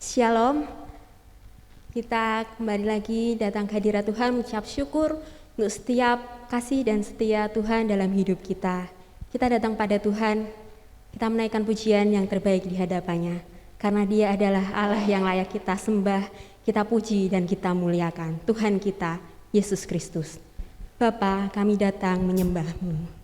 Shalom, kita kembali lagi datang ke hadirat Tuhan mengucap syukur untuk setiap kasih dan setia Tuhan dalam hidup kita. Kita datang pada Tuhan, kita menaikkan pujian yang terbaik di hadapannya. Karena Dia adalah Allah yang layak kita sembah, kita puji dan kita muliakan. Tuhan kita, Yesus Kristus. Bapa, kami datang menyembah-Mu.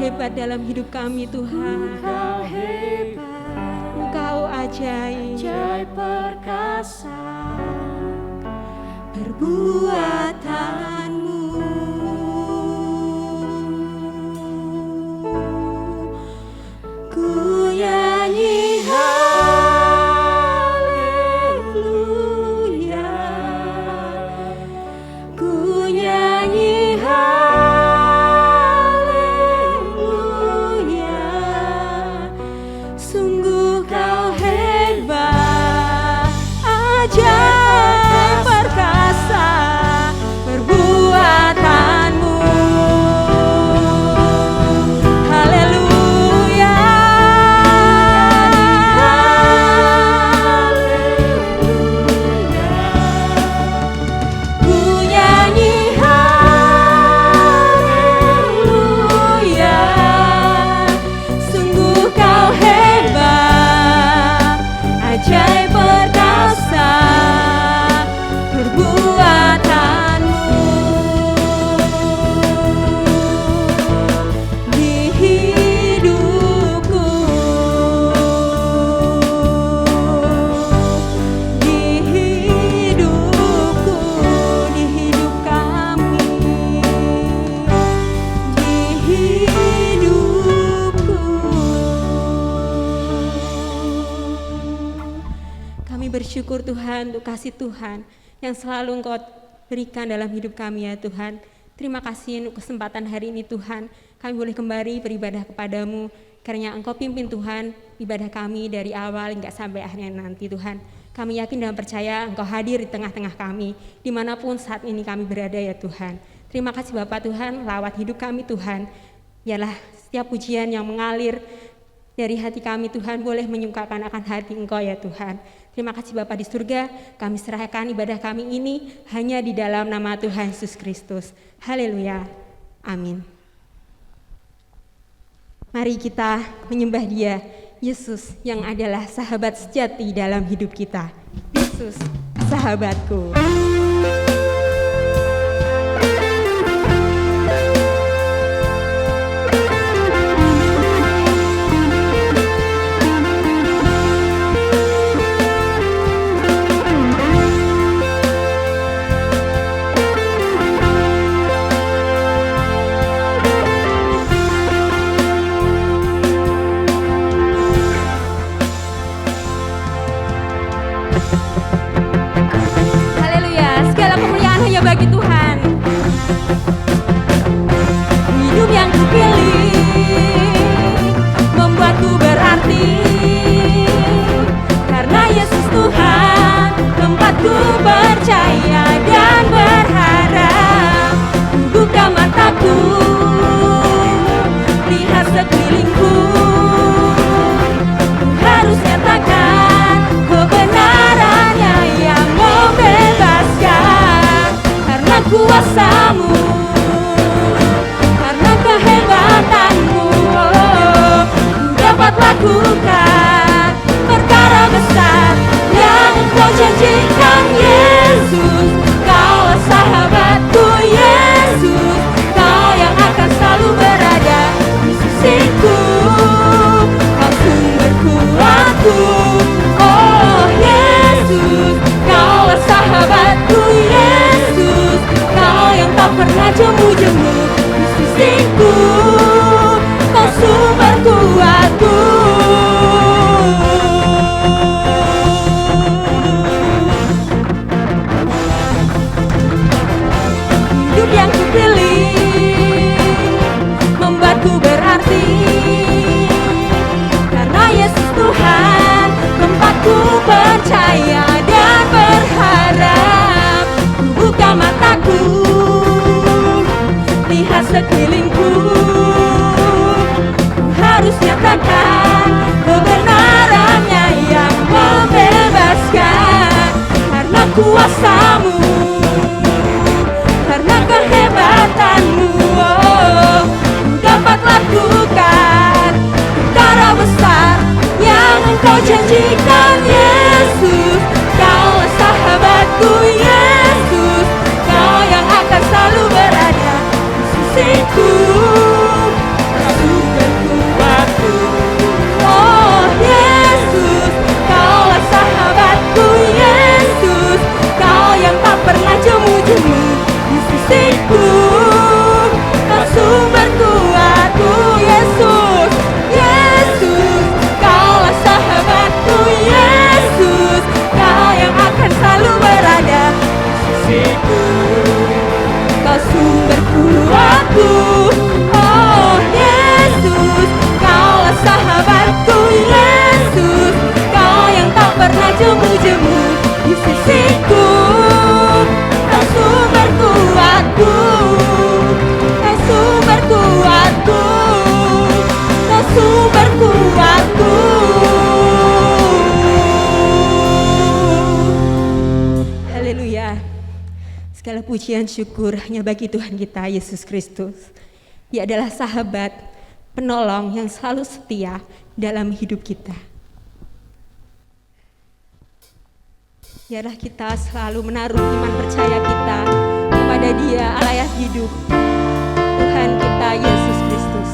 hebat dalam hidup kami Tuhan. Engkau hebat, Engkau ajaib, ajaib perkasa, perbuatanmu ku nyanyi haleluya, ku nyanyi haleluya. Sungguh kau hebat, ajaib perkasa, perbuatanmu. Haleluya, ku nyanyi haleluya. Sungguh kau hebat, ajaib perkasa, perbuatanmu di hidupku, di hidupku, di hidup kami, di hidupku. Kami bersyukur Tuhan untuk kasih Tuhan yang selalu Engkau berikan dalam hidup kami ya Tuhan. Terima kasih untuk kesempatan hari ini Tuhan. Kami boleh kembali beribadah kepadamu karena Engkau pimpin Tuhan ibadah kami dari awal hingga sampai akhirnya nanti Tuhan. Kami yakin dan percaya Engkau hadir di tengah-tengah kami dimanapun saat ini kami berada ya Tuhan. Terima kasih Bapak Tuhan, lawat hidup kami Tuhan. Biarlah setiap pujian yang mengalir dari hati kami Tuhan boleh menyukakan akan hati Engkau ya Tuhan. Terima kasih Bapa di surga, kami serahkan ibadah kami ini hanya di dalam nama Tuhan Yesus Kristus. Haleluya, amin. Mari kita menyembah Dia, Yesus yang adalah sahabat sejati dalam hidup kita. Yesus, sahabatku. Haleluya, segala kemuliaan hanya bagi Tuhan. Hidup yang kupilih membuatku berarti, karena Yesus Tuhan tempatku percaya dan berharap. Buka mataku, lihat sekelilingku, ku harus nyatakan kebenarannya yang membebaskan. Karena kuasa-Mu, karena kehebatanmu, ku dapat lakukan perkara besar yang Engkau janjikan. Yesus, Kaulah sahabatku. Yesus, Kau yang akan selalu berada di sisiku, Kau sumber kuatku. Oh Yesus, Kaulah sahabatku. Yesus, Kau yang tak pernah jemu-jemu di sisiku, Kau sumber kuatku. Hidup yang kupilih membuatku berarti, karena Yesus Tuhan tempatku percaya dan berharap. Buka mataku, lihat sekelilingku, ku harus nyatakan kebenarannya yang membebaskan. Karena kuasa-Mu, karena kehebatanmu, oh, ku dapat lakukan perkara besar yang Engkau janjikan. Yesus, Kaulah sahabatku. Yesus, Kau yang akan selalu berada di sisiku, Kau pujian syukur hanya bagi Tuhan kita Yesus Kristus. Dia adalah sahabat, penolong yang selalu setia dalam hidup kita. Biarlah kita selalu menaruh iman percaya kita kepada Dia, Allah yang hidup, Tuhan kita Yesus Kristus.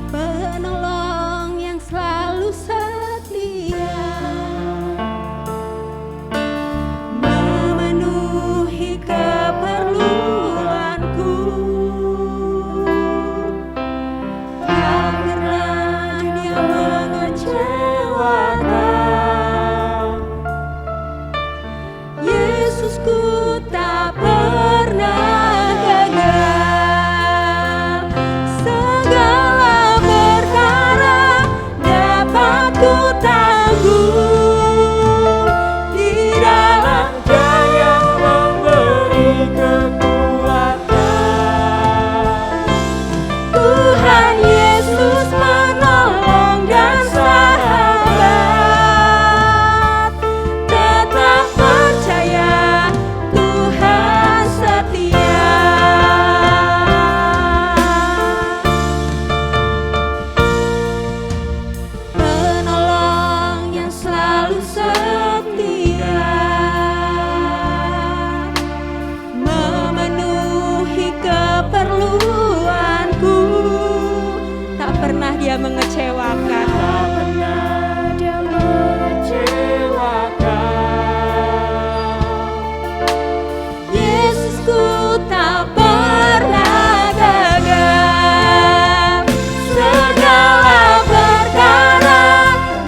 Penolong yang selalu setia, memenuhi keperluanku. Tak pernah Dia mengecewakan. Yesusku tak pernah gagal. Segala perkara dapat ku tanggung di dalam Dia yang memberi kekuatan. Tuhan Yesus menolong dan sahabat. Tetap percaya Tuhan setia. Penolong yang selalu setia, memenuhi keperluanku. Tak pernah Dia mengecewakan. Tak pernah Dia mengecewakan. Yesusku tak pernah gagal. Segala perkara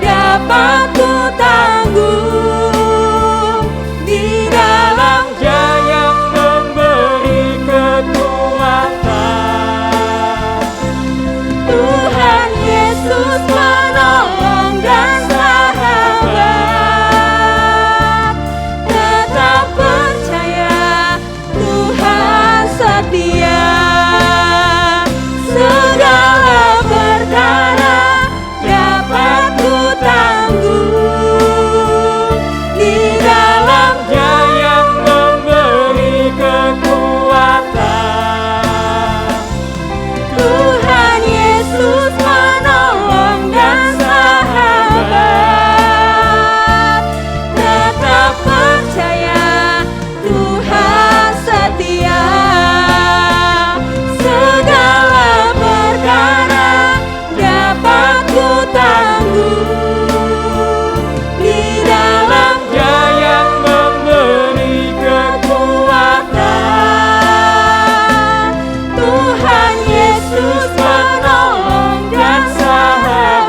dapat ku tanggung di dalam Dia yang memberi kekuatan. Tuhan Yesus menolong dan sahabat. Tetap percaya Tuhan setia. Segala perkara dapat ku tanggung di dalam Dia yang memberi kekuatan. Tuhan Yesus menolong dan sahabat. Tetap percaya Tuhan setia. Segala perkara dapat ku tanggung di dalam Dia yang memberi kekuatan. Tuhan Yesus menolong dan sahabat.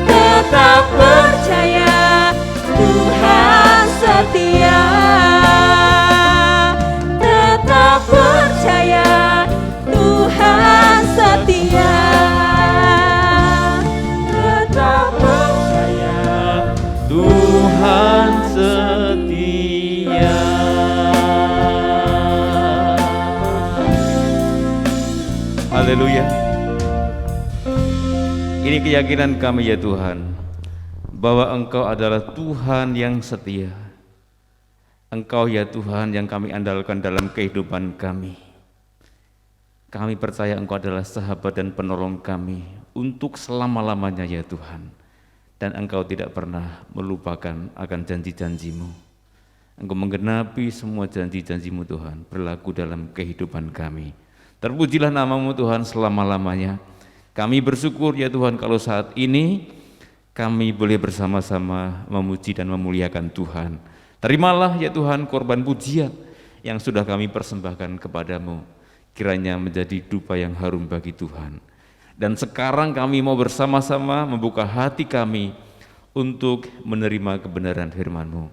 Tetap percaya Tuhan setia. Tetap percaya Tuhan setia. Tetap percaya Tuhan setia. Haleluya. Ini keyakinan kami ya Tuhan, bahwa Engkau adalah Tuhan yang setia. Engkau ya Tuhan yang kami andalkan dalam kehidupan kami. Kami percaya Engkau adalah sahabat dan penolong kami untuk selama-lamanya ya Tuhan. Dan Engkau tidak pernah melupakan akan janji-janji-Mu. Engkau menggenapi semua janji-janji-Mu Tuhan, berlaku dalam kehidupan kami. Terpujilah nama-Mu Tuhan selama-lamanya. Kami bersyukur ya Tuhan kalau saat ini kami boleh bersama-sama memuji dan memuliakan Tuhan. Terimalah ya Tuhan korban pujian yang sudah kami persembahkan kepadamu, kiranya menjadi dupa yang harum bagi Tuhan. Dan sekarang kami mau bersama-sama membuka hati kami untuk menerima kebenaran firman-Mu.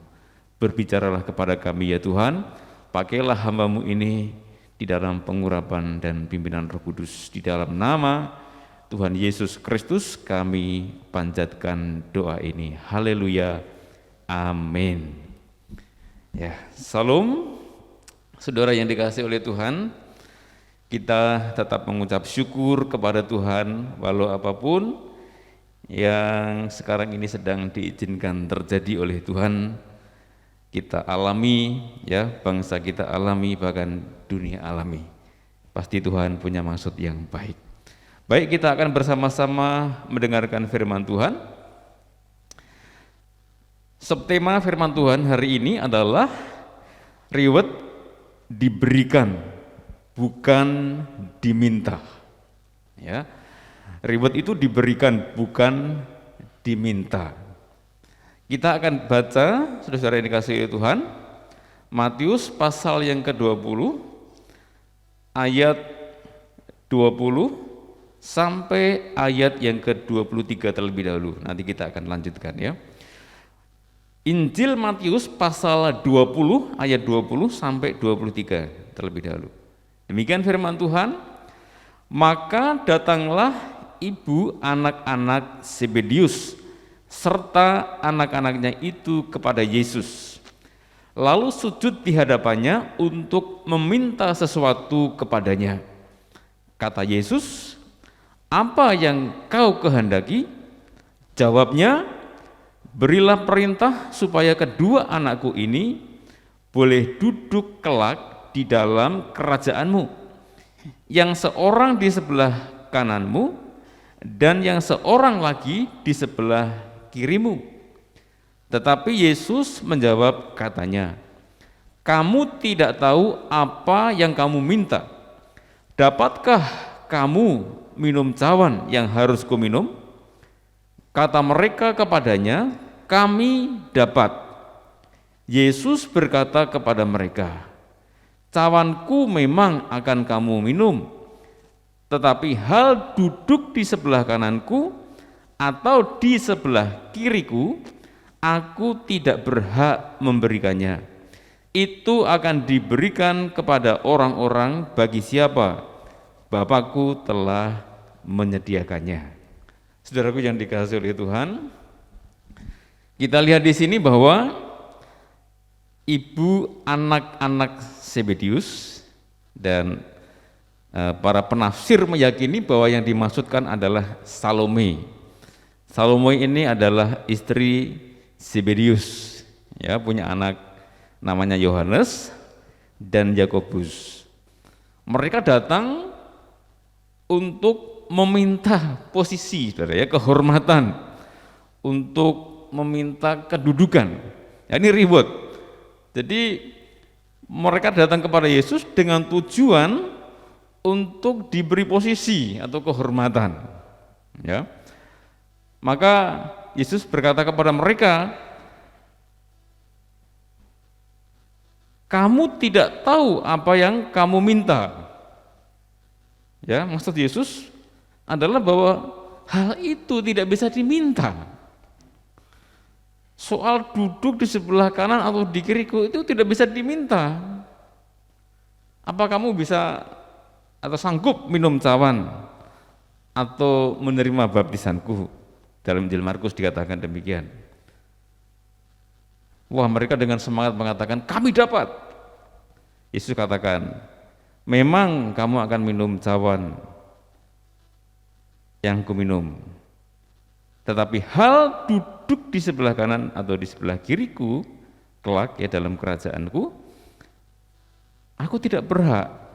Berbicaralah kepada kami ya Tuhan, pakailah hamba-Mu ini di dalam pengurapan dan pimpinan Roh Kudus. Di dalam nama Tuhan Yesus Kristus kami panjatkan doa ini. Haleluya, amin. Ya, salam saudara yang dikasihi oleh Tuhan. kita tetap mengucap syukur kepada Tuhan walau apapun yang sekarang ini sedang diizinkan terjadi oleh Tuhan, kita alami, ya, bangsa kita alami, bahkan dunia alami. Pasti Tuhan punya maksud yang baik. Baik, kita akan bersama-sama mendengarkan firman Tuhan. Subtema firman Tuhan hari ini adalah reward diberikan, bukan diminta. Ya, reward itu diberikan, bukan diminta. Kita akan baca, saudara-saudara yang dikasihi oleh Tuhan, Matius pasal yang ke-20, ayat 20 sampai ayat yang ke-23 terlebih dahulu. Nanti kita akan lanjutkan, ya. Injil Matius pasal 20 ayat 20 sampai 23 terlebih dahulu. Demikian firman Tuhan. Maka datanglah ibu anak-anak Zebedius serta anak-anaknya itu kepada Yesus, lalu sujud di hadapannya untuk meminta sesuatu kepadanya. Kata Yesus, "Apa yang kau kehendaki?" Jawabnya, "Berilah perintah supaya kedua anakku ini boleh duduk kelak di dalam kerajaanmu, yang seorang di sebelah kananmu dan yang seorang lagi di sebelah kirimu." Tetapi Yesus menjawab katanya, "Kamu tidak tahu apa yang kamu minta. Dapatkah kamu minum cawan yang harus kuminum?" Kata mereka kepadanya, "Kami dapat." Yesus berkata kepada mereka, "Cawanku memang akan kamu minum, tetapi hal duduk di sebelah kananku atau di sebelah kiriku, aku tidak berhak memberikannya. Itu akan diberikan kepada orang-orang bagi siapa Bapakku telah menyediakannya." Saudaraku yang dikasihi oleh Tuhan, kita lihat di sini bahwa ibu anak-anak Zebedius dan para penafsir meyakini bahwa yang dimaksudkan adalah Salome. Salome ini adalah istri Zebedius, ya, punya anak namanya Yohanes dan Yakobus. Mereka datang untuk meminta posisi, saudara, ya, kehormatan, untuk meminta kedudukan. Ya, ini reward. Jadi mereka datang kepada Yesus dengan tujuan untuk diberi posisi atau kehormatan. Ya. Maka Yesus berkata kepada mereka, "Kamu tidak tahu apa yang kamu minta." Ya, maksud Yesus adalah bahwa hal itu tidak bisa diminta. Soal duduk di sebelah kanan atau di kiriku itu tidak bisa diminta. Apa kamu bisa atau sanggup minum cawan atau menerima baptisanku? Dalam Injil Markus dikatakan demikian. Wah, mereka dengan semangat mengatakan, "Kami dapat." Yesus katakan, "Memang kamu akan minum cawan yang kuminum, tetapi hal duduk di sebelah kanan atau di sebelah kiriku kelak, ya, dalam kerajaanku, aku tidak berhak.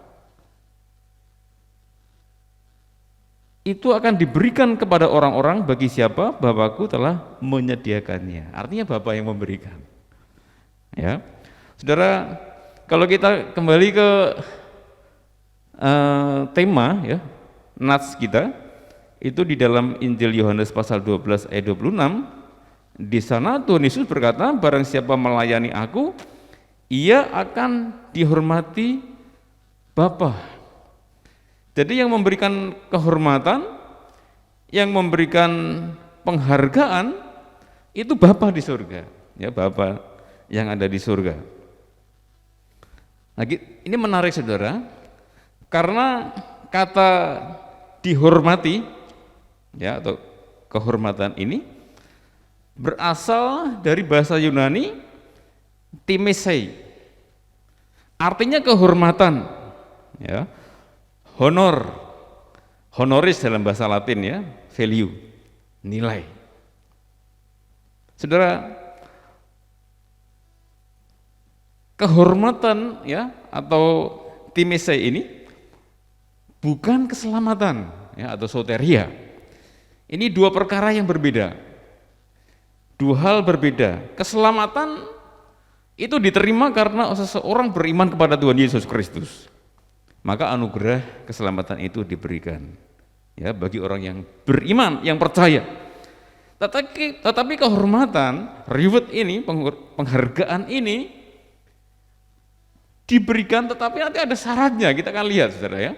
Itu akan diberikan kepada orang-orang bagi siapa Bapakku telah menyediakannya." Artinya Bapa yang memberikan. Ya, saudara, kalau kita kembali ke tema, ya, nats kita itu di dalam Injil Yohanes pasal 12 ayat 26, di sana Tuhan Yesus berkata, "Barang siapa melayani aku, ia akan dihormati Bapa." Jadi yang memberikan kehormatan, yang memberikan penghargaan itu Bapa di surga, ya, Bapa yang ada di surga. Nah, ini menarik, saudara, karena kata dihormati, ya, atau kehormatan ini berasal dari bahasa Yunani timesei, artinya kehormatan, ya. honor, honoris dalam bahasa Latin ya, value, nilai. Saudara, kehormatan ya atau timesai ini bukan keselamatan ya atau soteria. Ini dua perkara yang berbeda. Dua hal berbeda. Keselamatan itu diterima karena seseorang beriman kepada Tuhan Yesus Kristus. Maka anugerah keselamatan itu diberikan ya bagi orang yang beriman, yang percaya. Tetapi kehormatan, reward ini, penghargaan ini diberikan, tetapi nanti ada syaratnya. Kita akan lihat, saudara ya.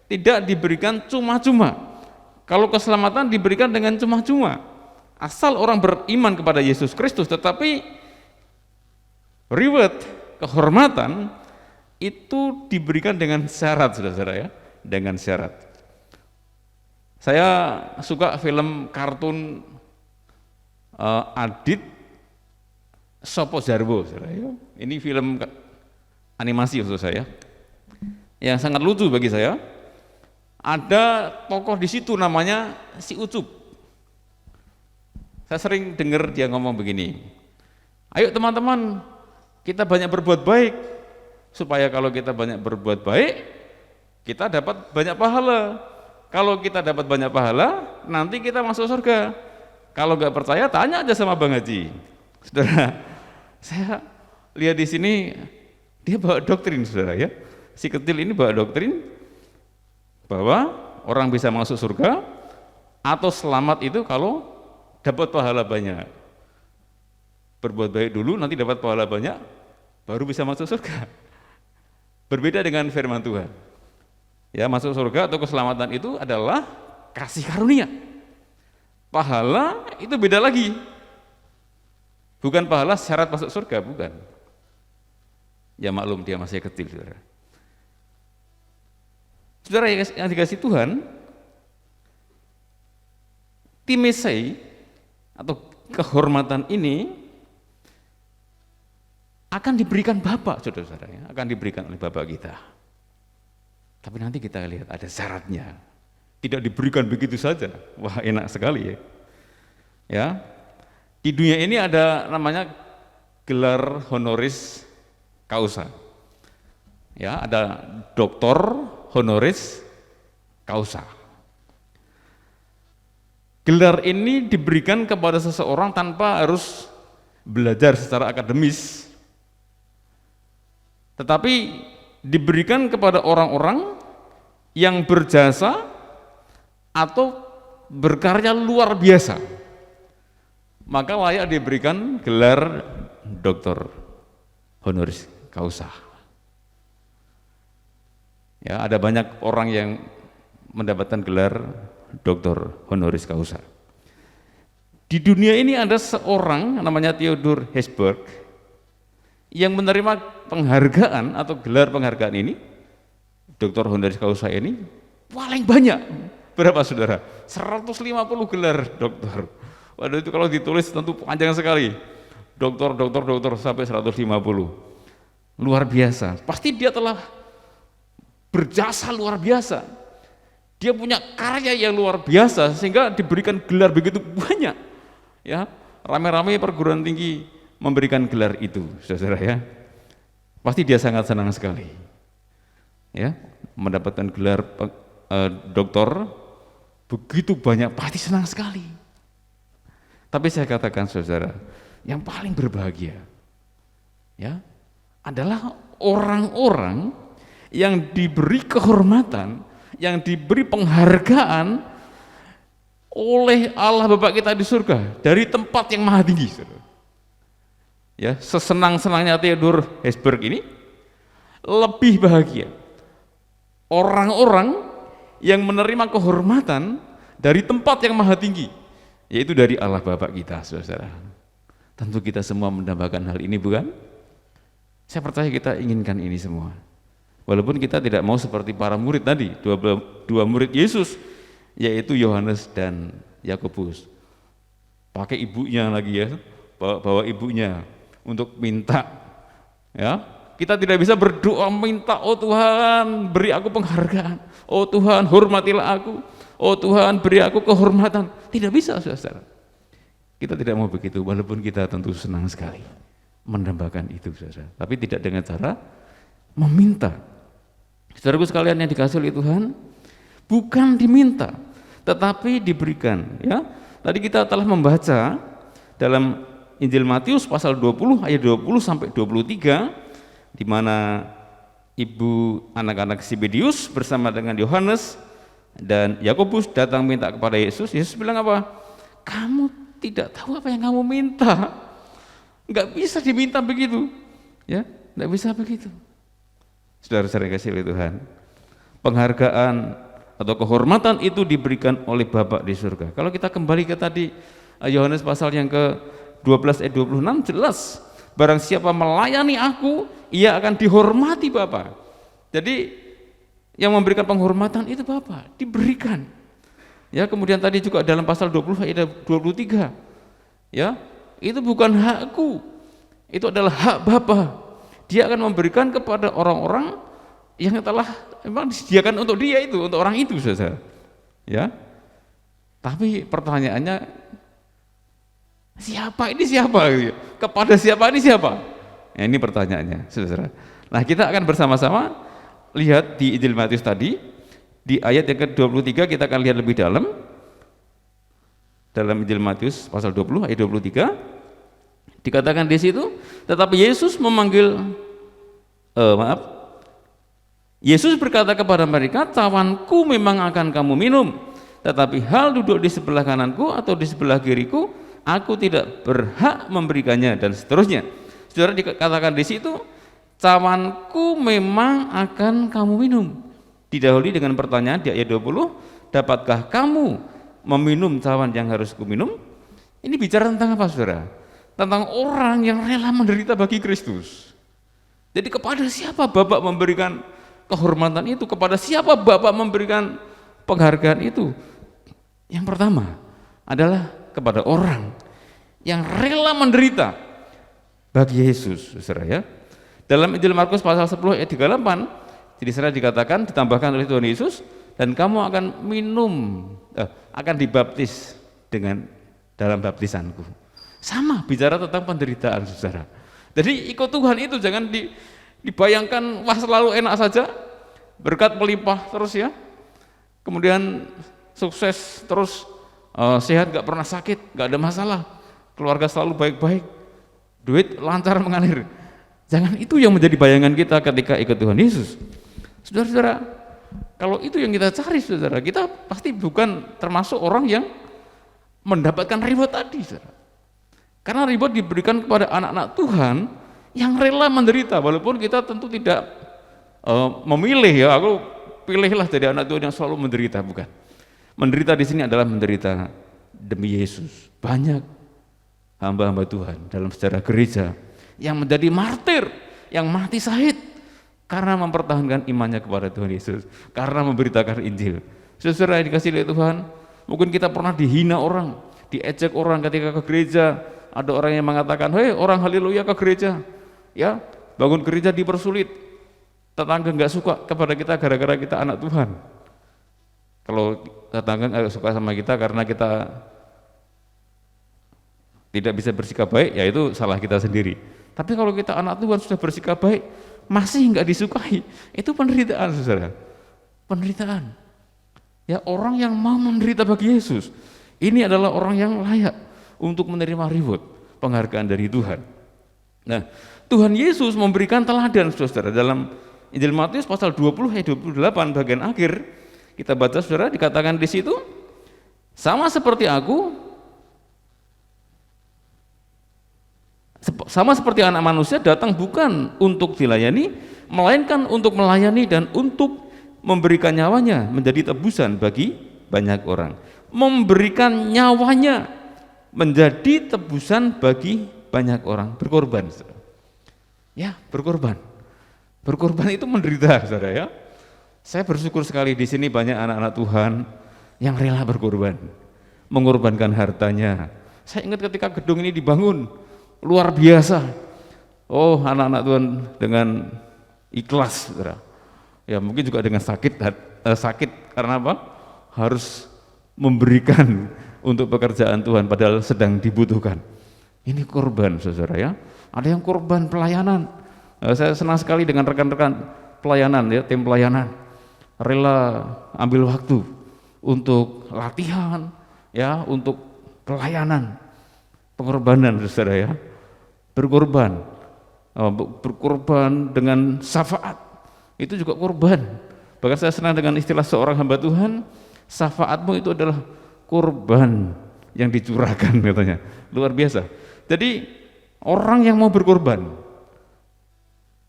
Tidak diberikan cuma-cuma. Kalau keselamatan diberikan dengan cuma-cuma, asal orang beriman kepada Yesus Kristus. Tetapi reward, kehormatan itu diberikan dengan syarat, saudara ya, dengan syarat. Saya suka film kartun Adit Sopo Jarwo, saudara ya. Ini film animasi maksud saya, yang sangat lucu bagi saya. Ada tokoh di situ namanya si Ucup. Saya sering dengar dia ngomong begini, ayo teman-teman kita banyak berbuat baik, supaya kalau kita banyak berbuat baik, kita dapat banyak pahala. Kalau kita dapat banyak pahala, nanti kita masuk surga. Kalau nggak percaya, tanya aja sama Bang Haji. Saudara, saya lihat di sini dia bawa doktrin, saudara ya. Si kecil ini bawa doktrin bahwa orang bisa masuk surga atau selamat itu kalau dapat pahala banyak. Berbuat baik dulu, nanti dapat pahala banyak, baru bisa masuk surga. Berbeda dengan firman Tuhan. Ya, masuk surga atau keselamatan itu adalah kasih karunia. Pahala itu beda lagi. Bukan pahala syarat masuk surga, bukan. Ya maklum dia masih kecil, saudara. Saudara yang dikasih Tuhan, timesai atau kehormatan ini akan diberikan Bapa, saudara-saudara, ya, akan diberikan oleh Bapa kita. Tapi nanti kita lihat ada syaratnya. Tidak diberikan begitu saja. Wah, enak sekali ya. Ya. Di dunia ini ada namanya gelar honoris causa. Ya, ada doktor honoris causa. Gelar ini diberikan kepada seseorang tanpa harus belajar secara akademis, tetapi diberikan kepada orang-orang yang berjasa atau berkarya luar biasa, maka layak diberikan gelar doktor honoris causa. Ya, ada banyak orang yang mendapatkan gelar doktor honoris causa. Di dunia ini ada seorang namanya Theodor Hesburg yang menerima penghargaan atau gelar penghargaan ini, doktor honoris causa ini paling banyak. Berapa, saudara? 150 gelar doktor. Waduh, itu kalau ditulis tentu panjang sekali. Doktor sampai 150. Luar biasa. Pasti dia telah berjasa luar biasa. Dia punya karya yang luar biasa sehingga diberikan gelar begitu banyak. Ya, rame-rame perguruan tinggi memberikan gelar itu, saudara ya. Pasti dia sangat senang sekali. Ya, mendapatkan gelar doktor begitu banyak, pasti senang sekali. Tapi saya katakan, saudara, yang paling berbahagia ya adalah orang-orang yang diberi kehormatan, yang diberi penghargaan oleh Allah Bapa kita di surga dari tempat yang maha tinggi. Ya, sesenang-senangnya Theodor Hesburg ini, lebih bahagia orang-orang yang menerima kehormatan dari tempat yang maha tinggi, yaitu dari Allah Bapa kita, saudara. Tentu kita semua mendambakan hal ini, bukan? Saya percaya kita inginkan ini semua. Walaupun kita tidak mau seperti para murid tadi, dua murid Yesus, yaitu Yohanes dan Yakobus. Pakai ibunya lagi ya, bawa ibunya untuk minta ya Kita tidak bisa berdoa minta, oh Tuhan beri aku penghargaan, oh Tuhan hormatilah aku, oh Tuhan beri aku kehormatan. Tidak bisa, saudara. Kita tidak mau begitu, walaupun kita tentu senang sekali mendambakan itu, saudara. Tapi tidak dengan cara meminta. Saudaraku sekalian yang dikasihi oleh Tuhan, bukan diminta, tetapi diberikan. Ya, tadi kita telah membaca dalam Injil Matius pasal 20 ayat 20 sampai 23, di mana ibu anak-anak Zebedius bersama dengan Yohanes dan Yakobus datang minta kepada Yesus. Yesus bilang apa? Kamu tidak tahu apa yang kamu minta. Enggak bisa diminta begitu. Ya, enggak bisa begitu. Saudara-saudara kasih oleh Tuhan, penghargaan atau kehormatan itu diberikan oleh Bapa di surga. Kalau kita kembali ke tadi Yohanes pasal yang ke-12 ayat 26, jelas barang siapa melayani aku, ia akan dihormati Bapa. Jadi yang memberikan penghormatan itu Bapa, diberikan. Ya, kemudian tadi juga dalam pasal 20 ayat 23, ya, itu bukan hakku, itu adalah hak Bapa. Dia akan memberikan kepada orang-orang yang telah memang disediakan untuk dia itu, untuk orang itu, saudara. Ya. Tapi pertanyaannya, siapa ini siapa? Kepada siapa ini siapa? Nah, ini pertanyaannya, saudara. Nah, kita akan bersama-sama lihat di Injil Matius tadi, di ayat yang ke-23 kita akan lihat lebih dalam Injil Matius pasal 20 ayat 23. Dikatakan di situ, tetapi Yesus Yesus berkata kepada mereka, cawanku memang akan kamu minum, tetapi hal duduk di sebelah kananku atau di sebelah kiriku, aku tidak berhak memberikannya, dan seterusnya. Saudara, dikatakan di situ, cawanku memang akan kamu minum. Didahului dengan pertanyaan di ayat 20, dapatkah kamu meminum cawan yang harus kuminum? Ini bicara tentang apa, saudara? Tentang orang yang rela menderita bagi Kristus. Jadi kepada siapa Bapak memberikan kehormatan itu? Kepada siapa Bapak memberikan penghargaan itu? Yang pertama adalah kepada orang yang rela menderita bagi Yesus, saudara, ya. Dalam Injil Markus pasal 10 ayat 38, di sana dikatakan, ditambahkan oleh Tuhan Yesus, dan kamu akan akan dibaptis dalam baptisanku. Sama, bicara tentang penderitaan, saudara. Jadi ikut Tuhan itu jangan dibayangkan wah selalu enak saja, berkat melimpah terus, ya. Kemudian sukses terus, sehat, gak pernah sakit, gak ada masalah, keluarga selalu baik-baik, duit lancar mengalir. Jangan itu yang menjadi bayangan kita ketika ikut Tuhan Yesus. Saudara-saudara, kalau itu yang kita cari, saudara, kita pasti bukan termasuk orang yang mendapatkan reward tadi, saudara. Karena reward diberikan kepada anak-anak Tuhan yang rela menderita, walaupun kita tentu tidak memilih, ya, aku pilihlah jadi anak Tuhan yang selalu menderita, bukan. Menderita di sini adalah menderita demi Yesus. Banyak hamba-hamba Tuhan dalam sejarah gereja yang menjadi martir, yang mati syahid karena mempertahankan imannya kepada Tuhan Yesus, karena memberitakan Injil. Saudara yang dikasihi oleh Tuhan, mungkin kita pernah dihina orang, diejek orang ketika ke gereja. Ada orang yang mengatakan, hei orang haleluya ke gereja, ya, bangun gereja dipersulit, tetangga nggak suka kepada kita gara-gara kita anak Tuhan. Kalau tetangga nggak suka sama kita karena kita tidak bisa bersikap baik, ya itu salah kita sendiri. Tapi kalau kita anak Tuhan sudah bersikap baik, masih nggak disukai, itu penderitaan, saudara. Penderitaan. Ya, orang yang mau menderita bagi Yesus, ini adalah orang yang layak untuk menerima reward, penghargaan dari Tuhan. Nah, Tuhan Yesus memberikan teladan, saudara. Dalam Injil Matius pasal 20 ayat 28 bagian akhir, kita baca, saudara, dikatakan di situ, sama seperti anak manusia datang bukan untuk dilayani, melainkan untuk melayani dan untuk memberikan nyawanya menjadi tebusan bagi banyak orang. Memberikan nyawanya menjadi tebusan bagi banyak orang, berkorban, saudara. Ya, berkorban. Berkorban itu menderita, saudara, ya. Saya bersyukur sekali di sini banyak anak-anak Tuhan yang rela berkorban, mengorbankan hartanya. Saya ingat ketika gedung ini dibangun, luar biasa. Oh, anak-anak Tuhan dengan ikhlas, saudara. Ya mungkin juga dengan sakit karena apa? Harus memberikan untuk pekerjaan Tuhan padahal sedang dibutuhkan. Ini korban, saudara ya. Ada yang korban pelayanan. Saya senang sekali dengan rekan-rekan pelayanan ya, tim pelayanan rela ambil waktu untuk latihan ya, untuk pelayanan, pengorbanan, saudara ya. Berkorban dengan syafaat, itu juga korban. Bahkan saya senang dengan istilah seorang hamba Tuhan, syafaatmu itu adalah korban yang dicurahkan, katanya. Luar biasa. Jadi orang yang mau berkorban,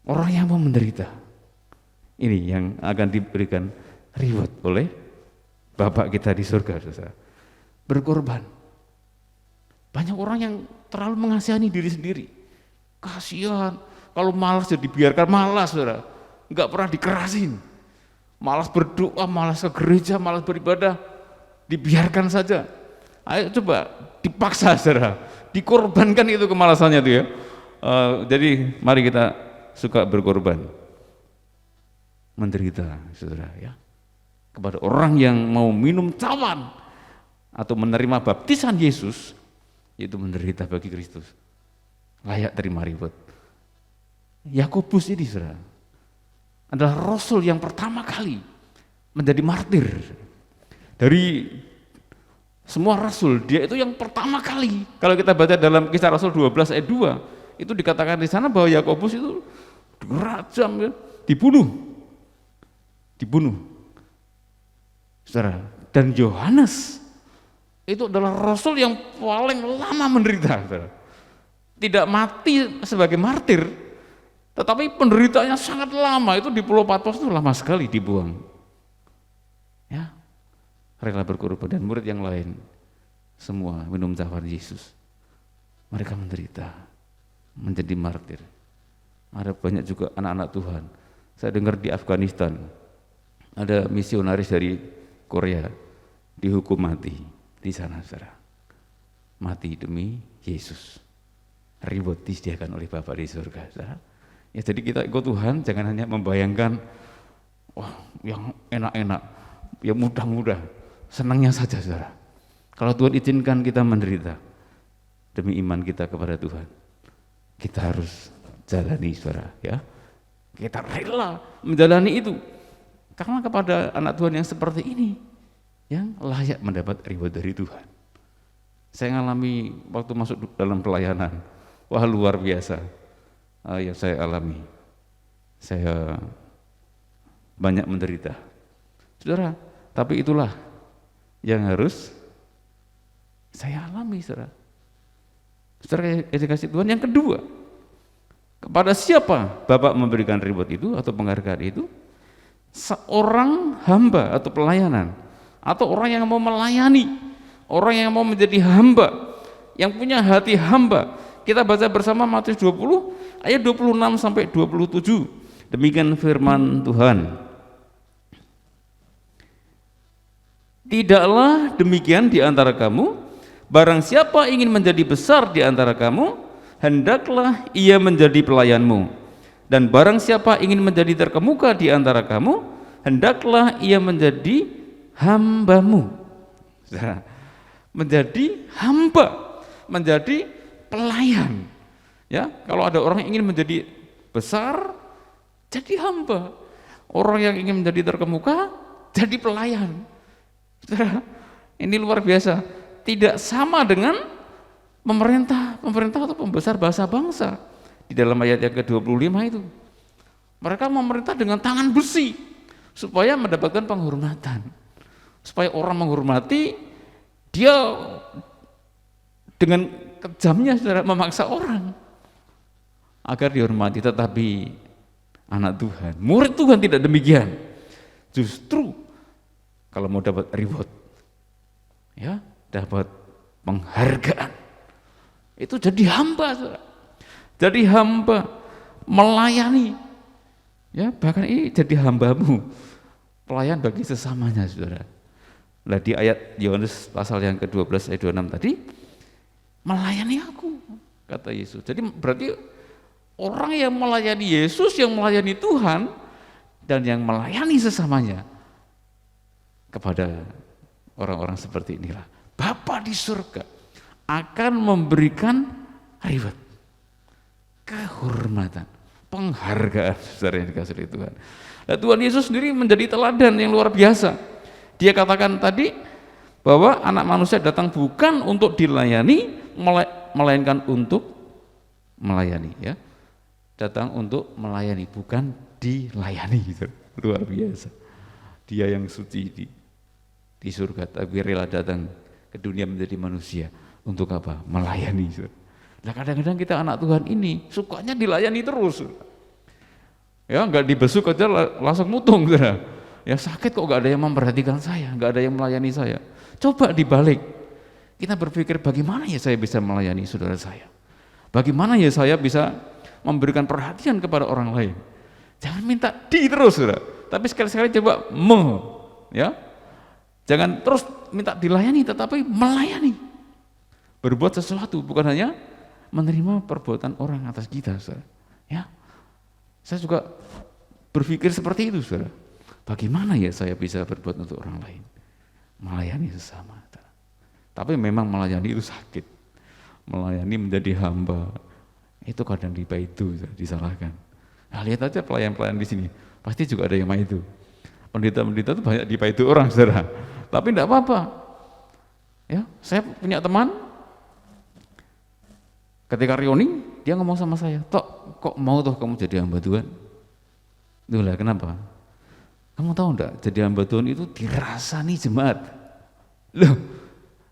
orang yang mau menderita, ini yang akan diberikan reward oleh Bapak kita di surga, saudara. Berkorban. Banyak orang yang terlalu mengasihani diri sendiri. Kasihan, kalau malas jadi biarkan, malas, saudara, nggak pernah dikerasin, malas berdoa, malas ke gereja, malas beribadah, dibiarkan saja. Ayo coba dipaksa, saudara, dikorbankan itu kemalasannya itu ya. Jadi mari kita suka berkorban, menderita, saudara ya, kepada orang yang mau minum cawan atau menerima baptisan Yesus, yaitu menderita bagi Kristus. Layak terima reward. Yakobus ini, saudara, adalah rasul yang pertama kali menjadi martir. Dari semua rasul, dia itu yang pertama kali. Kalau kita baca dalam Kisah Rasul 12 ayat 2, itu dikatakan di sana bahwa Yakobus itu dirajam ya, dibunuh. Saudara, dan Yohanes itu adalah rasul yang paling lama menderita, saudara. Tidak mati sebagai martir, tetapi penderitaannya sangat lama. Itu di Pulau Patmos itu lama sekali dibuang. Ya, rela berkorban. Dan murid yang lain semua minum cawan Yesus. Mereka menderita, menjadi martir. Ada banyak juga anak-anak Tuhan. Saya dengar di Afghanistan ada misionaris dari Korea dihukum mati di sana, saudara. Mati demi Yesus. Reward disediakan oleh Bapa di surga, saudara. Ya, jadi kita ikut Tuhan jangan hanya membayangkan wah yang enak-enak, yang mudah-mudah, senangnya saja, saudara. Kalau Tuhan izinkan kita menderita demi iman kita kepada Tuhan, kita harus jalani, saudara ya. Kita rela menjalani itu. Karena kepada anak Tuhan yang seperti ini yang layak mendapat reward dari Tuhan. Saya ngalami waktu masuk dalam pelayanan. Wah, luar biasa yang saya alami. Saya banyak menderita, saudara, tapi itulah yang harus saya alami, saudara. Saudara, kasih Tuhan yang kedua, kepada siapa Bapak memberikan reward itu atau penghargaan itu? Seorang hamba atau pelayanan, atau orang yang mau melayani, orang yang mau menjadi hamba, yang punya hati hamba. Kita baca bersama Matius 20 ayat 26 sampai 27. Demikian firman Tuhan. Tidaklah demikian di antara kamu, barang siapa ingin menjadi besar di antara kamu, hendaklah ia menjadi pelayanmu. Dan barang siapa ingin menjadi terkemuka di antara kamu, hendaklah ia menjadi hambamu. Menjadi hamba, menjadi pelayan. Ya, kalau ada orang yang ingin menjadi besar, jadi hamba. Orang yang ingin menjadi terkemuka, jadi pelayan. Saudara, ini luar biasa. Tidak sama dengan pemerintah atau pembesar bangsa di dalam ayat yang ke-25 itu. Mereka memerintah dengan tangan besi supaya mendapatkan penghormatan. Supaya orang menghormati dia dengan kejamnya, saudara, memaksa orang agar dihormati. Tetapi anak Tuhan, murid Tuhan tidak demikian. Justru kalau mau dapat reward, ya, dapat penghargaan, itu jadi hamba, saudara. Jadi hamba, melayani, ya, bahkan ini jadi hambamu, pelayan bagi sesamanya, saudara. Nah, di ayat Yohanes pasal yang ke-12 ayat 26 tadi, melayani aku, kata Yesus. Jadi berarti Orang yang melayani Yesus, yang melayani Tuhan, dan yang melayani sesamanya kepada orang-orang seperti inilah Bapa di surga akan memberikan reward, kehormatan, penghargaan, saudara yang dikasihi oleh Tuhan. Nah, Tuhan Yesus sendiri menjadi teladan yang luar biasa. Dia katakan tadi bahwa anak manusia datang bukan untuk dilayani, melainkan untuk melayani, ya. Datang untuk melayani, bukan dilayani, gitu. Luar biasa. Dia yang suci di surga, tapi rela datang ke dunia menjadi manusia untuk apa? Melayani. Gitu. Nah, kadang-kadang kita anak Tuhan ini sukanya dilayani terus. Ya, nggak dibesuk aja langsung mutung, saudara. Ya sakit kok nggak ada yang memperhatikan saya, nggak ada yang melayani saya. Coba dibalik, kita berpikir bagaimana ya saya bisa melayani saudara saya? Bagaimana ya saya bisa memberikan perhatian kepada orang lain? Jangan minta di terus, saudara. Tapi sekali-sekali coba ya. Jangan terus minta dilayani, tetapi melayani. Berbuat sesuatu, bukan hanya menerima perbuatan orang atas kita, saudara. Ya. Saya juga berpikir seperti itu, saudara. Bagaimana ya saya bisa berbuat untuk orang lain? Melayani sesama. Tapi memang melayani itu sakit. Melayani menjadi hamba. Itu kadang dipaidu, disalahkan. Nah, lihat aja pelayan-pelayan di sini. Pasti juga ada yang itu. Pendeta-pendeta itu banyak dipaidu orang, saudara. Tapi enggak apa-apa. Ya, saya punya teman. Ketika reuniting, dia ngomong sama saya, "Tok, kok mau toh kamu jadi hamba Tuhan?" Itulah kenapa? Kamu tahu enggak, jadi hamba Tuhan itu dirasani jemaat. Loh,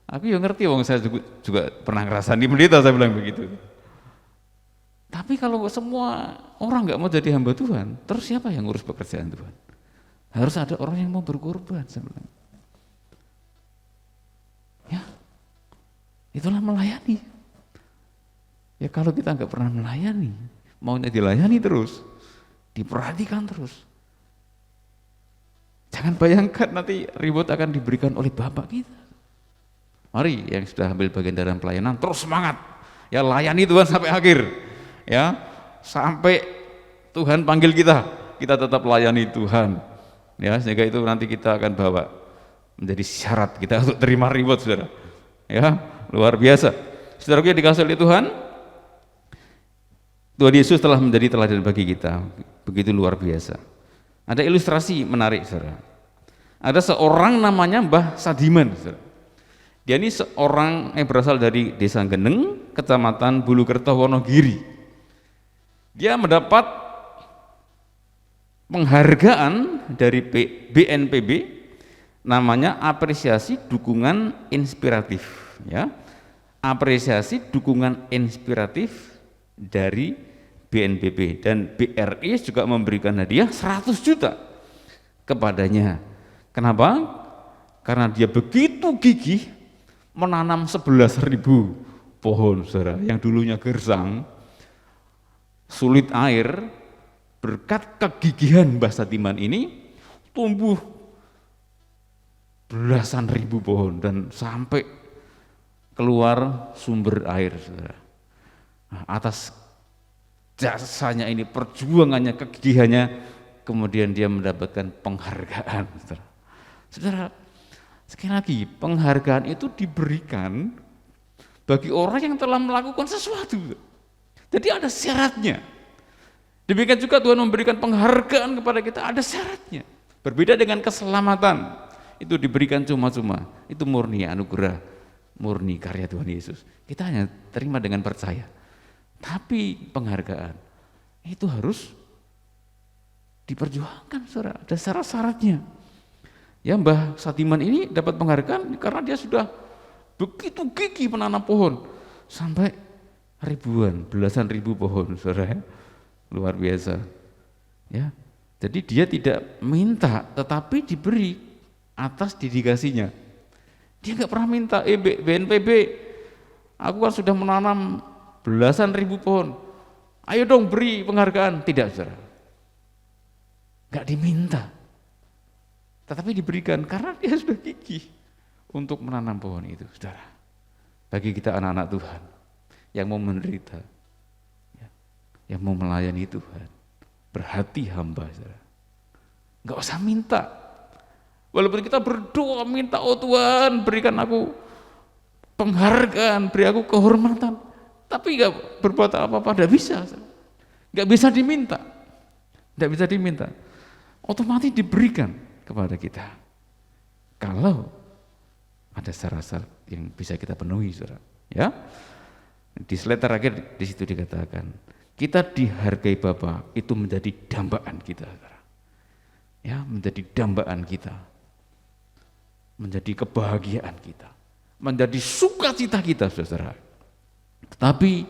aku ya ngerti, wong saya juga pernah ngerasani pendeta, saya bilang begitu. Tapi kalau semua orang enggak mau jadi hamba Tuhan, terus siapa yang ngurus pekerjaan Tuhan? Harus ada orang yang mau berkorban, saya bilang. Ya, itulah melayani. Ya kalau kita nggak pernah melayani, maunya dilayani terus, diperhatikan terus. Jangan bayangkan nanti reward akan diberikan oleh Bapak kita. Mari yang sudah ambil bagian dalam pelayanan terus semangat. Ya layani Tuhan sampai akhir. Ya, sampai Tuhan panggil kita tetap layani Tuhan. Ya, sehingga itu nanti kita akan bawa menjadi syarat kita untuk terima reward, saudara. Ya, luar biasa. Saudaraku yang dikasihi oleh Tuhan, Tuhan Yesus telah menjadi teladan bagi kita, begitu luar biasa. Ada ilustrasi menarik, saudara. Ada seorang namanya Mbah Sadiman, saudara. Dia ini seorang yang berasal dari Desa Geneng, Kecamatan Bulukerto, Wonogiri. Dia mendapat penghargaan dari BNPB, namanya apresiasi dukungan inspiratif, ya. Apresiasi dukungan inspiratif dari BNPB, dan BRI juga memberikan hadiah 100 juta kepadanya. Kenapa? Karena dia begitu gigih menanam 11.000 pohon, saudara, yang dulunya gersang, sulit air. Berkat kegigihan Mbah Sadiman ini tumbuh belasan ribu pohon dan sampai keluar sumber air, saudara. Nah, atas jasanya ini, perjuangannya, kegigihannya, kemudian dia mendapatkan penghargaan, saudara. Saudara, sekali lagi, penghargaan itu diberikan bagi orang yang telah melakukan sesuatu. Jadi ada syaratnya. Demikian juga Tuhan memberikan penghargaan kepada kita, ada syaratnya. Berbeda dengan keselamatan, itu diberikan cuma-cuma, itu murni anugerah, murni karya Tuhan Yesus. Kita hanya terima dengan percaya. Tapi penghargaan itu harus diperjuangkan, saudara. Ada syarat-syaratnya. Ya, Mbah Sadiman ini dapat penghargaan karena dia sudah begitu gigih menanam pohon sampai ribuan, belasan ribu pohon, saudara. Luar biasa. Ya. Jadi dia tidak minta, tetapi diberi atas dedikasinya. Dia nggak pernah minta, BNPB, aku kan sudah menanam belasan ribu pohon, ayo dong beri penghargaan. Tidak, saudara. Nggak diminta, tetapi diberikan karena dia sudah gigih untuk menanam pohon itu, saudara. Bagi kita anak-anak Tuhan yang mau menderita, ya, yang mau melayani Tuhan, berhati hamba, saudara. Nggak usah minta. Walaupun kita berdoa minta, oh Tuhan berikan aku penghargaan, beri aku kehormatan, tapi nggak berbuat apa-apa, nggak bisa, nggak bisa diminta, nggak bisa diminta. Otomatis diberikan kepada kita kalau ada syarat-syarat yang bisa kita penuhi, saudara. Ya, di slide terakhir di situ dikatakan kita dihargai Bapa itu menjadi dambaan kita, saudara. Ya, menjadi dambaan kita, menjadi kebahagiaan kita, menjadi sukacita kita, saudara. Tetapi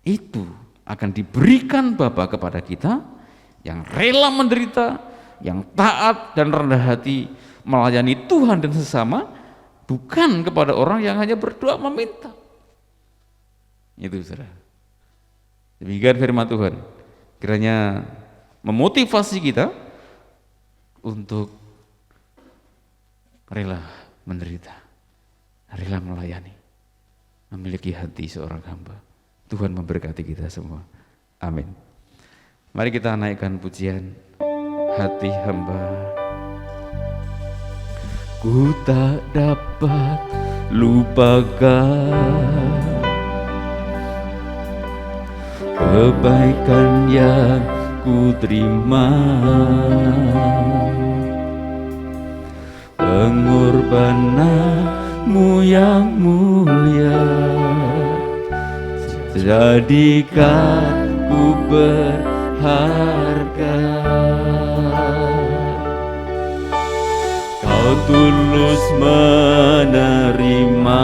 itu akan diberikan Bapa kepada kita yang rela menderita, yang taat dan rendah hati melayani Tuhan dan sesama, bukan kepada orang yang hanya berdoa meminta. Itu, saudara. Demikian firman Tuhan. Kiranya memotivasi kita untuk rela menderita, rela melayani, memiliki hati seorang hamba. Tuhan memberkati kita semua. Amin. Mari kita naikkan pujian hati hamba. Ku tak dapat lupakan kebaikan yang ku terima, pengorbananmu yang mulia, jadikan ku berharga. Kau tulus menerima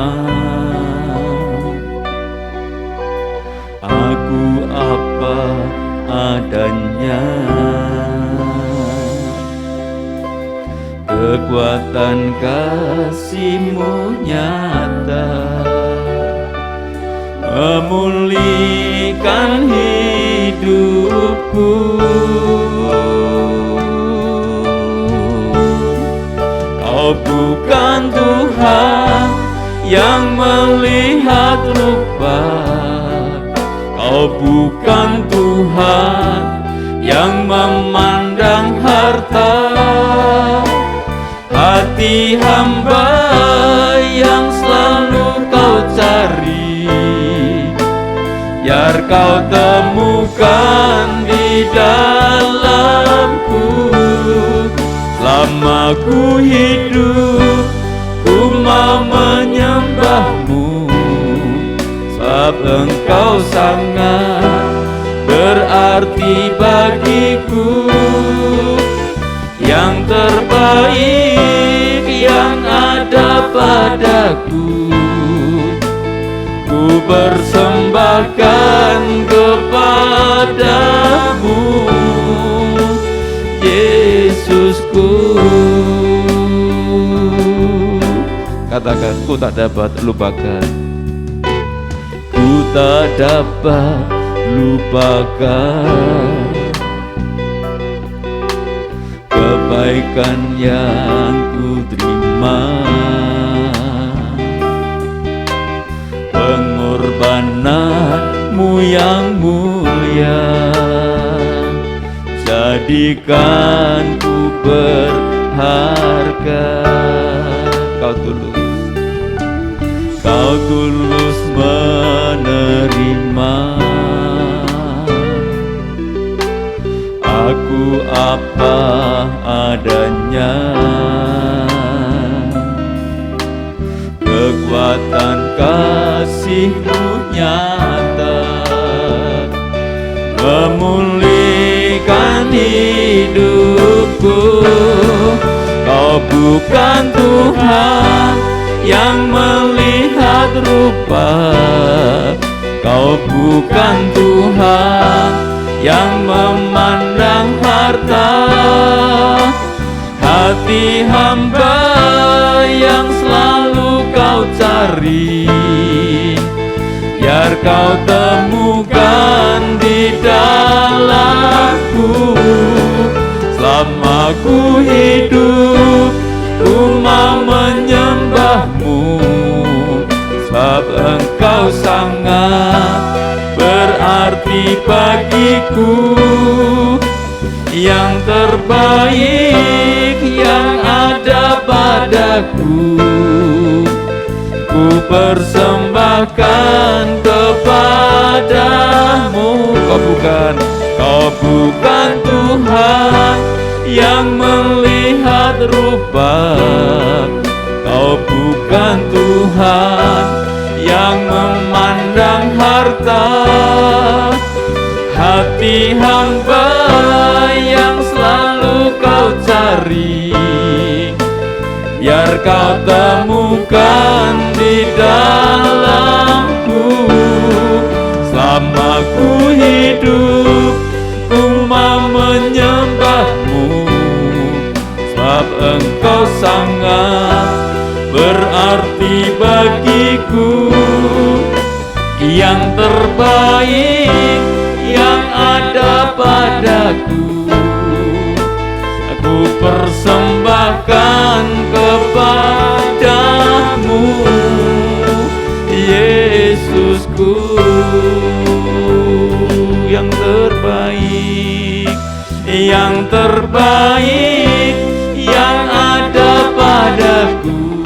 aku apa adanya, kekuatan kasih-Mu nyata memulihkan hidupku. Kau bukan Tuhan yang melihat rupa, Kau bukan Tuhan yang memandang harta. Hati hamba yang selalu Kau cari, biar Kau temukan di dalamku. Selama ku hidup, ku mau menyembah-Mu, sebab Engkau sangat berarti bagiku. Yang terbaik yang ada padaku, ku persembahkan kepadamu, Yesusku. Katakan, ku tak dapat lupakan, ku tak dapat lupakan kebaikan yang ku terima, pengorbananmu yang mulia, jadikan ku berharga. Kau tulus menerima aku apa adanya, kekuatan kasih-Mu nyata memulihkan hidupku. Kau bukan Tuhan yang melihat rupa, Kau bukan Tuhan yang memandang harta. Hati hamba yang selalu Kau cari, biar Kau temukan di dalamku. Selama ku hidup, ku mau menyembah-Mu, sebab Engkau sangat berarti bagiku. Yang terbaik yang ada padaku, ku persembahkan kepadamu. Kau bukan Tuhan yang melihat rupa, Kau bukan Tuhan yang memandang harta. Hati hamba yang selalu Kau cari, biar Kau temukan di dalamku. Selama ku hidup, ku mau menyembah-Mu, sebab Engkau sangat berarti bagiku. Yang terbaik yang ada padaku, aku persembahkan kepadamu, Yesusku. Yang terbaik, yang terbaik yang ada padaku,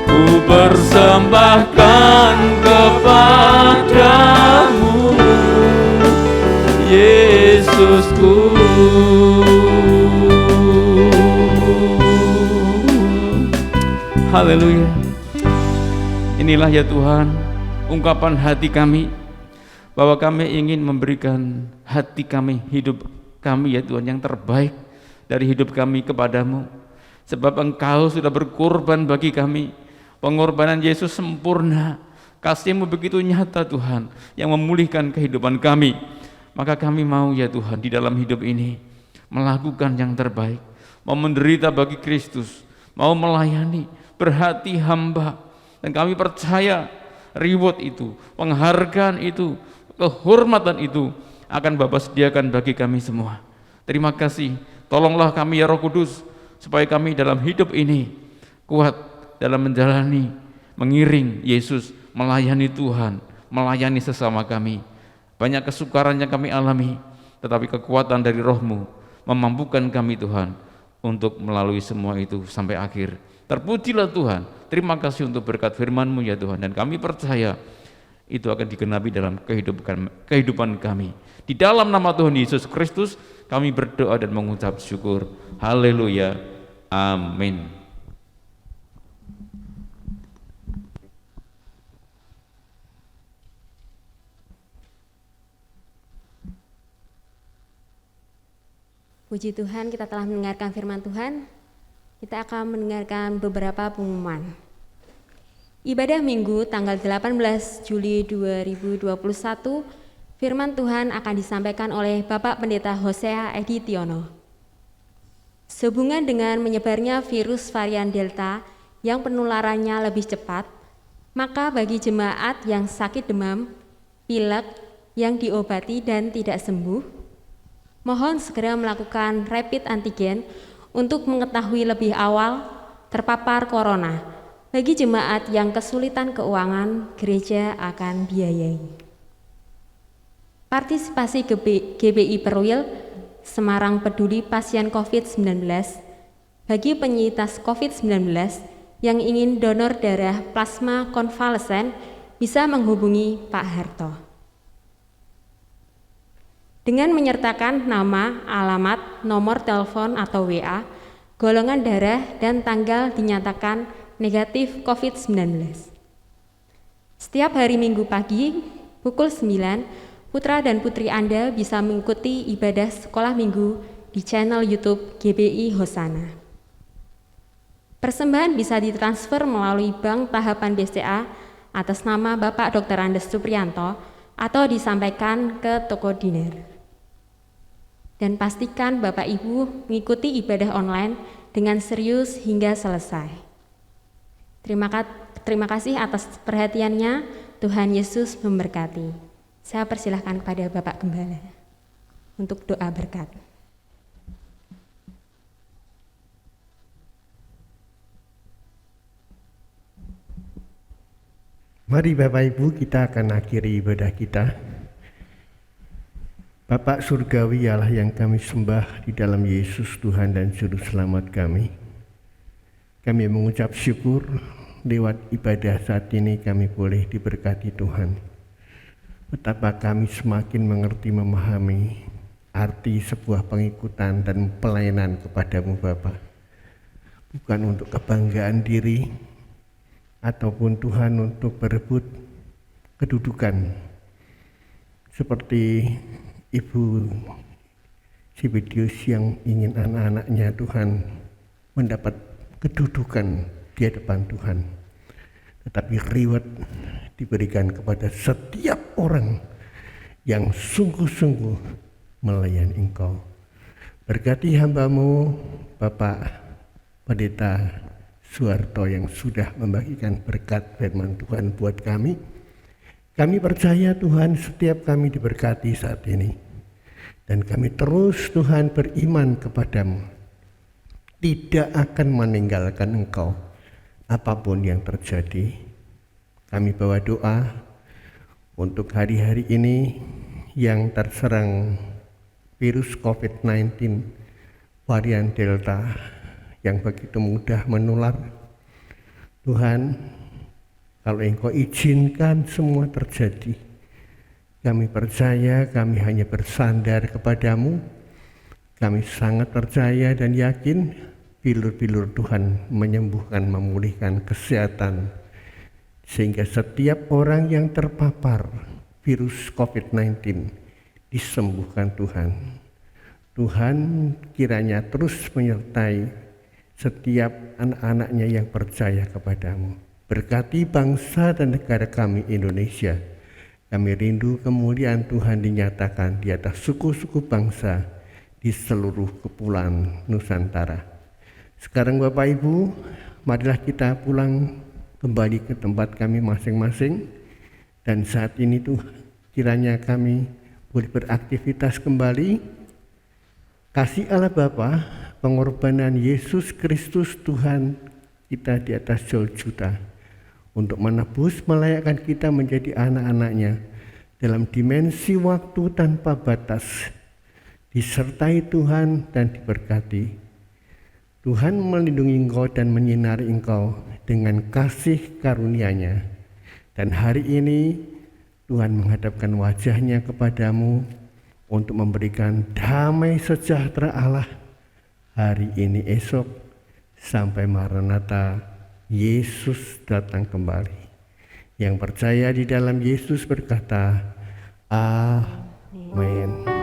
ku persembahkan kepadamu, Yesusku. Haleluya. Inilah ya Tuhan ungkapan hati kami, bahwa kami ingin memberikan hati kami, hidup kami ya Tuhan yang terbaik dari hidup kami kepadamu. Sebab Engkau sudah berkorban bagi kami. Pengorbanan Yesus sempurna, kasih-Mu begitu nyata Tuhan, yang memulihkan kehidupan kami. Maka kami mau ya Tuhan di dalam hidup ini melakukan yang terbaik, mau menderita bagi Kristus, mau melayani, berhati hamba. Dan kami percaya reward itu, penghargaan itu, kehormatan itu akan Bapa sediakan bagi kami semua. Terima kasih, tolonglah kami ya Roh Kudus, supaya kami dalam hidup ini kuat dalam menjalani, mengiring Yesus, melayani Tuhan, melayani sesama kami. Banyak kesukaran yang kami alami, tetapi kekuatan dari Roh-Mu memampukan kami Tuhan untuk melalui semua itu sampai akhir. Terpujilah Tuhan. Terima kasih untuk berkat firman-Mu ya Tuhan, dan kami percaya itu akan digenapi dalam kehidupan kami. Di dalam nama Tuhan Yesus Kristus kami berdoa dan mengucap syukur. Haleluya. Amin. Puji Tuhan, kita telah mendengarkan firman Tuhan. Kita akan mendengarkan beberapa pengumuman. Ibadah Minggu tanggal 18 Juli 2021, firman Tuhan akan disampaikan oleh Bapak Pendeta Hosea Edi Tiono. Sehubungan dengan menyebarnya virus varian Delta yang penularannya lebih cepat, maka bagi jemaat yang sakit demam, pilek, yang diobati dan tidak sembuh, mohon segera melakukan rapid antigen untuk mengetahui lebih awal terpapar corona. Bagi jemaat yang kesulitan keuangan, gereja akan biayai. Partisipasi GBI Perwil Semarang Peduli Pasien COVID-19. Bagi penyintas COVID-19 yang ingin donor darah plasma konvalesen bisa menghubungi Pak Harto. Dengan menyertakan nama, alamat, nomor telepon atau WA, golongan darah dan tanggal dinyatakan negatif COVID-19. Setiap hari Minggu pagi pukul 9, putra dan putri Anda bisa mengikuti ibadah sekolah minggu di channel YouTube GBI Hosana. Persembahan bisa ditransfer melalui Bank Tahapan BCA atas nama Bapak Dr. Andes Supriyanto atau disampaikan ke toko diner. Dan pastikan Bapak Ibu mengikuti ibadah online dengan serius hingga selesai. Terima kasih atas perhatiannya. Tuhan Yesus memberkati. Saya persilahkan kepada Bapak Gembala untuk doa berkat. Mari Bapak Ibu, kita akan akhiri ibadah kita. Bapak Surgawi Allah yang kami sembah di dalam Yesus Tuhan dan Juru Selamat kami. Kami mengucap syukur lewat ibadah saat ini kami boleh diberkati Tuhan. Betapa kami semakin mengerti memahami arti sebuah pengikutan dan pelayanan kepadamu Bapa. Bukan untuk kebanggaan diri, ataupun Tuhan untuk berebut kedudukan seperti Ibu Zebedius yang ingin anak-anaknya Tuhan mendapat kedudukan di hadapan Tuhan, tetapi reward diberikan kepada setiap orang yang sungguh-sungguh melayani Engkau. Berkati hamba-Mu Bapak Pendeta Suharto yang sudah membagikan berkat firman Tuhan buat kami. Kami percaya Tuhan setiap kami diberkati saat ini. Dan kami terus Tuhan beriman kepadamu. Tidak akan meninggalkan Engkau apapun yang terjadi. Kami bawa doa untuk hari-hari ini yang terserang virus COVID-19 varian Delta yang begitu mudah menular. Tuhan, kalau Engkau izinkan semua terjadi, kami percaya, kami hanya bersandar kepadamu. Kami sangat percaya dan yakin bilur-bilur Tuhan menyembuhkan, memulihkan kesehatan, sehingga setiap orang yang terpapar virus COVID-19 disembuhkan Tuhan. Tuhan kiranya terus menyertai setiap anak-anaknya yang percaya kepadamu. Berkati bangsa dan negara kami Indonesia. Kami rindu kemuliaan Tuhan dinyatakan di atas suku-suku bangsa di seluruh kepulauan Nusantara. Sekarang Bapak Ibu, marilah kita pulang kembali ke tempat kami masing-masing. Dan saat ini tuh kiranya kami boleh beraktivitas kembali. Kasih Allah Bapa, pengorbanan Yesus Kristus Tuhan kita di atas Golgota untuk menebus, melayakkan kita menjadi anak-anaknya dalam dimensi waktu tanpa batas, disertai Tuhan dan diberkati. Tuhan melindungi engkau dan menyinari engkau dengan kasih karunia-Nya. Dan hari ini Tuhan menghadapkan wajah-Nya kepadamu untuk memberikan damai sejahtera Allah hari ini, esok, sampai Maranatha, Yesus datang kembali. Yang percaya di dalam Yesus berkata, Amin.